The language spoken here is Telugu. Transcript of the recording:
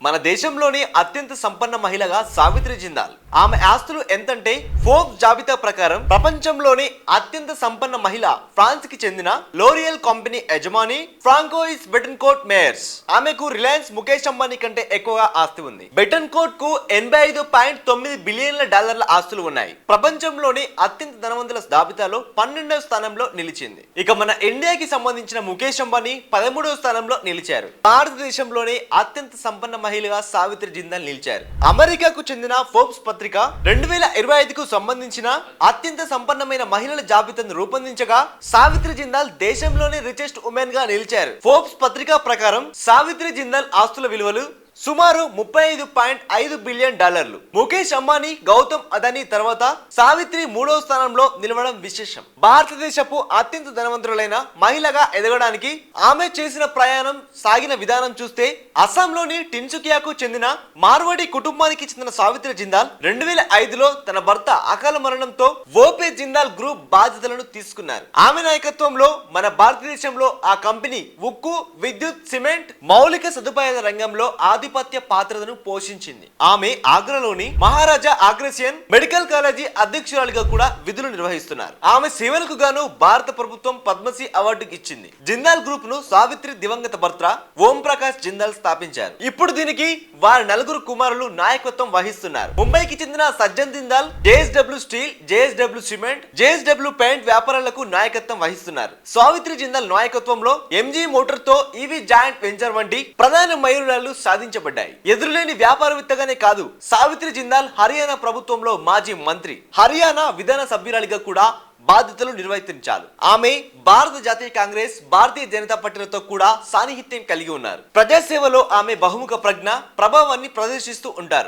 మన దేశంలోని అత్యంత సంపన్న మహిళగా సావిత్రి జిందాల్. ఆమె ఆస్తులు ఎంతంటే ఫోర్బ్స్ జాబితా ప్రకారం ప్రపంచంలోని అత్యంత సంపన్న మహిళ ఫ్రాన్స్ కి చెందిన లోరియల్ కంపెనీ యజమాని ఫ్రాంకోయిస్ బెటన్కోర్ట్ మేయర్స్. ఆమెకు రిలయన్స్ ముఖేష్ అంబానీ కంటే ఎక్కువగా ఆస్తి ఉంది. బెటన్కోర్ట్ కు 85.9 బిలియన్ల డాలర్ల ఆస్తులు ఉన్నాయి. ప్రపంచంలోని అత్యంత ధనవంతుల జాబితాలో 12వ స్థానంలో నిలిచింది. ఇక మన ఇండియాకి సంబంధించిన ముఖేష్ అంబానీ 13వ స్థానంలో నిలిచారు. భారతదేశంలోని అత్యంత సంపన్న మహిళగా సావిత్రి జిందాల్ నిలిచారు. అమెరికాకు చెందిన ఫోర్బ్స్ పత్రిక 2025కు సంబంధించిన అత్యంత సంపన్నమైన మహిళల జాబితాను రూపొందించగా సావిత్రి జిందాల్ దేశంలోని రిచెస్ట్ ఉమెన్ గా నిలిచారు. ఫోర్బ్స్ పత్రిక ప్రకారం సావిత్రి జిందాల్ ఆస్తుల విలువలు సుమారు 35.5 బిలియన్ డాలర్లు. ముఖేష్ అంబానీ, గౌతమ్ అదానీ తర్వాత సావిత్రి 3వ స్థానంలో నిలవడం విశేషం. భారతదేశపు అత్యంత ధనవంతులైన మహిళగా ఎదగడానికి ఆమె చేసిన ప్రయాణం, సాగిన విధానం చూస్తే అస్సాంలోని టిన్సుకియాకు చెందిన మార్వాడి కుటుంబానికి చెందిన సావిత్రి జిందాల్ 2005లో తన భర్త అకాల మరణంతో ఓపే జిందాల్ గ్రూప్ బాధ్యతలను తీసుకున్నారు. ఆమె నాయకత్వంలో మన భారతదేశంలో ఆ కంపెనీ ఉక్కు, విద్యుత్, సిమెంట్, మౌలిక సదుపాయాల రంగంలో ఆధిపత్య పాత్రను పోషించింది. ఆమె ఆగ్రాలోని మహారాజా అగ్రసేన్ మెడికల్ కాలేజీ అధ్యక్షురాలిగా కూడా విధులు నిర్వహిస్తున్నారు. ఆమె సేవలకు గాను భారత ప్రభుత్వం పద్మశ్రీ అవార్డు ఇచ్చింది. జిందాల్ గ్రూప్ ను సావిత్రి దివంగత భర్త ఓం ప్రకాష్ జిందాల్ స్థాపించారు. ఇప్పుడు దీనికి వారి 4 కుమారులు నాయకత్వం వహిస్తున్నారు. ముంబైకి చెందిన Sajjan Jindal JSW steel, JSW cement, JSW paint వ్యాపారాలకు నాయకత్వం వహిస్తున్నారు. సావిత్రి జిందాల్ నాయకత్వంలో ఎంజీ మోటార్ తో ఈవీ జాయింట్ వెంచర్ వంటి ప్రధాన మైలురాళ్లు సాధించబడ్డాయి. ఎదురులేని వ్యాపారవేత్తగానే కాదు, సావిత్రి జిందాల్ హర్యానా ప్రభుత్వంలో మాజీ మంత్రి, హర్యానా విధాన సభ్యురాలిగా కూడా బాధ్యతలు నిర్వర్తించారు. ఆమె భారత జాతీయ కాంగ్రెస్, భారతీయ జనతా పార్టీలతో కూడా సాన్నిహిత్యం కలిగి ఉన్నారు. ప్రజాసేవలో ఆమె బహుముఖ ప్రజ్ఞ, ప్రభావాన్ని ప్రదర్శిస్తూ ఉంటారు.